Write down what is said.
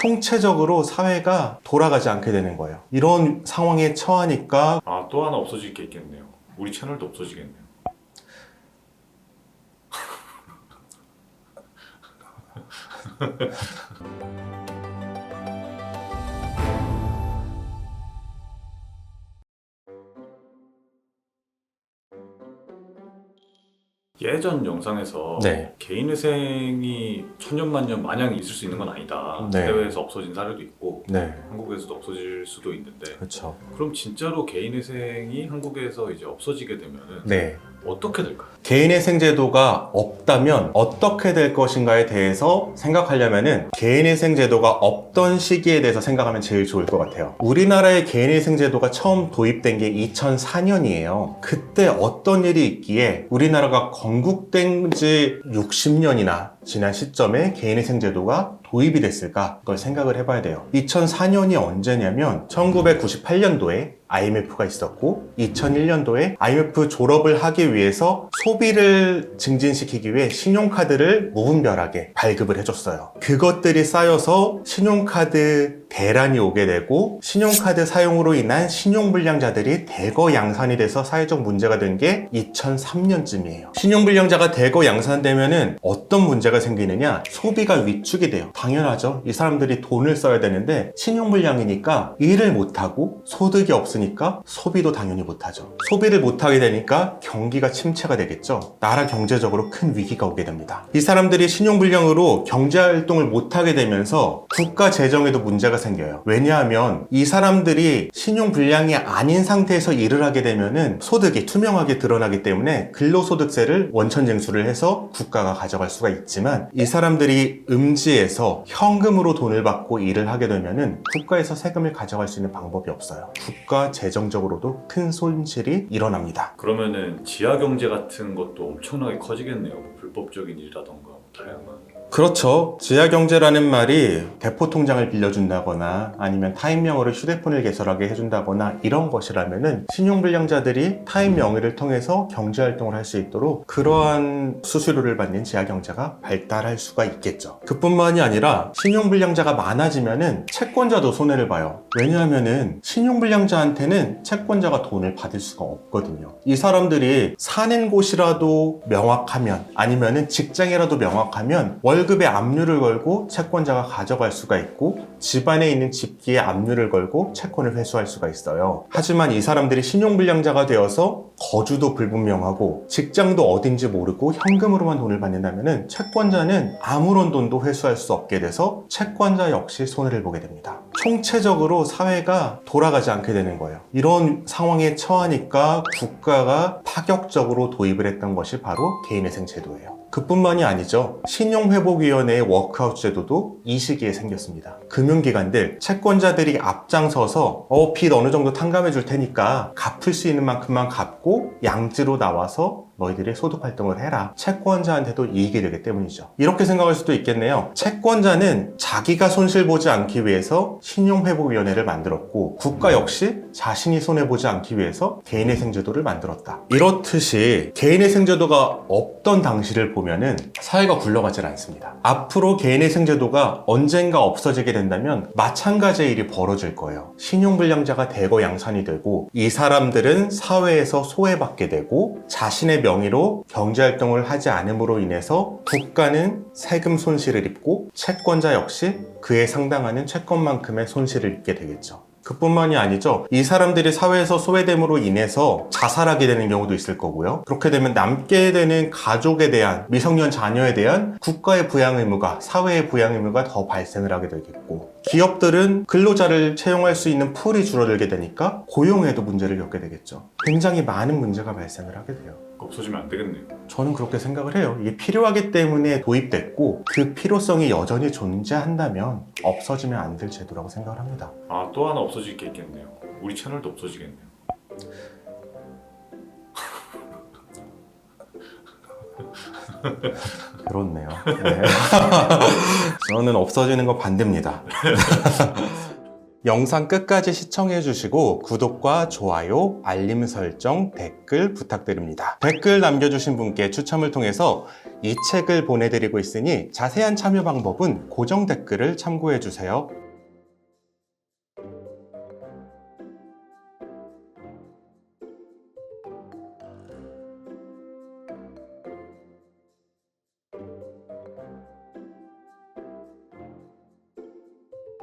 총체적으로 사회가 돌아가지 않게 되는 거예요. 이런 상황에 처하니까 또 하나 없어질 게 있겠네요. 우리 채널도 없어지겠네요. 예전 영상에서 네. 개인회생이 천년만년 마냥 있을 수 있는 건 아니다. 네. 해외에서 없어진 사례도 있고 네, 한국에서도 없어질 수도 있는데, 그렇죠. 그럼 진짜로 개인회생이 한국에서 이제 없어지게 되면은 네. 어떻게 될까요? 개인회생제도가 없다면 어떻게 될 것인가에 대해서 생각하려면은 개인회생제도가 없던 시기에 대해서 생각하면 제일 좋을 것 같아요. 우리나라의 개인회생제도가 처음 도입된 게 2004년이에요. 그때 어떤 일이 있기에 우리나라가 건국된 지 60년이나 지난 시점에 개인회생제도가 도입이 됐을까? 그걸 생각을 해봐야 돼요. 2004년이 언제냐면 1998년도에 IMF가 있었고 2001년도에 IMF 졸업을 하기 위해서 소비를 증진시키기 위해 신용카드를 무분별하게 발급을 해줬어요. 그것들이 쌓여서 신용카드 대란이 오게 되고 신용카드 사용으로 인한 신용불량자들이 대거 양산이 돼서 사회적 문제가 된 게 2003년쯤이에요. 신용불량자가 대거 양산되면은 어떤 문제가 생기느냐? 소비가 위축이 돼요. 당연하죠. 이 사람들이 돈을 써야 되는데 신용불량이니까 일을 못하고 소득이 없으니까 소비도 당연히 못하죠. 소비를 못하게 되니까 경기가 침체가 되겠죠. 나라 경제적으로 큰 위기가 오게 됩니다. 이 사람들이 신용불량으로 경제활동을 못하게 되면서 국가 재정에도 문제가 생겨요. 왜냐하면 이 사람들이 신용불량이 아닌 상태에서 일을 하게 되면은 소득이 투명하게 드러나기 때문에 근로소득세를 원천징수를 해서 국가가 가져갈 수가 있지만 이 사람들이 음지에서 현금으로 돈을 받고 일을 하게 되면은 국가에서 세금을 가져갈 수 있는 방법이 없어요. 국가 재정적으로도 큰 손실이 일어납니다. 그러면은 지하경제 같은 것도 엄청나게 커지겠네요. 뭐 불법적인 일이라던가 다양한. 그렇죠. 지하경제라는 말이 대포통장을 빌려준다거나 아니면 타인 명의로 휴대폰을 개설하게 해준다거나 이런 것이라면은 신용불량자들이 타인 명의를 통해서 경제활동을 할 수 있도록 그러한 수수료를 받는 지하경제가 발달할 수가 있겠죠. 그뿐만이 아니라 신용불량자가 많아지면은 채권자도 손해를 봐요. 왜냐하면은 신용불량자한테는 채권자가 돈을 받을 수가 없거든요. 이 사람들이 사는 곳이라도 명확하면 아니면은 직장이라도 명확하면 월급에 압류를 걸고 채권자가 가져갈 수가 있고 집안에 있는 집기에 압류를 걸고 채권을 회수할 수가 있어요. 하지만 이 사람들이 신용불량자가 되어서 거주도 불분명하고 직장도 어딘지 모르고 현금으로만 돈을 받는다면 채권자는 아무런 돈도 회수할 수 없게 돼서 채권자 역시 손해를 보게 됩니다. 총체적으로 사회가 돌아가지 않게 되는 거예요. 이런 상황에 처하니까 국가가 파격적으로 도입을 했던 것이 바로 개인회생 제도예요. 그뿐만이 아니죠. 신용회복위원회의 워크아웃 제도도 이 시기에 생겼습니다. 금융기관들, 채권자들이 앞장서서 빚 어느 정도 탕감해 줄 테니까 갚을 수 있는 만큼만 갚고 양지로 나와서 너희들이 소득활동을 해라. 채권자한테도 이익이 되기 때문이죠. 이렇게 생각할 수도 있겠네요. 채권자는 자기가 손실 보지 않기 위해서 신용회복위원회를 만들었고 국가 역시 자신이 손해보지 않기 위해서 개인회생제도를 만들었다. 이렇듯이 개인회생제도가 없던 당시를 보면은 사회가 굴러가질 않습니다. 앞으로 개인회생제도가 언젠가 없어지게 된다면 마찬가지의 일이 벌어질 거예요. 신용불량자가 대거 양산이 되고 이 사람들은 사회에서 소외받게 되고 자신의 명의로 경제활동을 하지 않음으로 인해서 국가는 세금 손실을 입고 채권자 역시 그에 상당하는 채권만큼의 손실을 입게 되겠죠. 그뿐만이 아니죠. 이 사람들이 사회에서 소외됨으로 인해서 자살하게 되는 경우도 있을 거고요. 그렇게 되면 남게 되는 가족에 대한 미성년 자녀에 대한 국가의 부양 의무가 사회의 부양 의무가 더 발생을 하게 되겠고 기업들은 근로자를 채용할 수 있는 풀이 줄어들게 되니까 고용에도 문제를 겪게 되겠죠. 굉장히 많은 문제가 발생을 하게 돼요. 없어지면 안 되겠네요. 저는 그렇게 생각을 해요. 이게 필요하기 때문에 도입됐고 그 필요성이 여전히 존재한다면 없어지면 안 될 제도라고 생각을 합니다. 또 하나 없어질 게 있겠네요. 우리 채널도 없어지겠네요. 그렇네요. 네. 저는 없어지는 거 반대입니다. 영상 끝까지 시청해 주시고 구독과 좋아요, 알림 설정, 댓글 부탁드립니다. 댓글 남겨주신 분께 추첨을 통해서 이 책을 보내드리고 있으니 자세한 참여 방법은 고정 댓글을 참고해 주세요.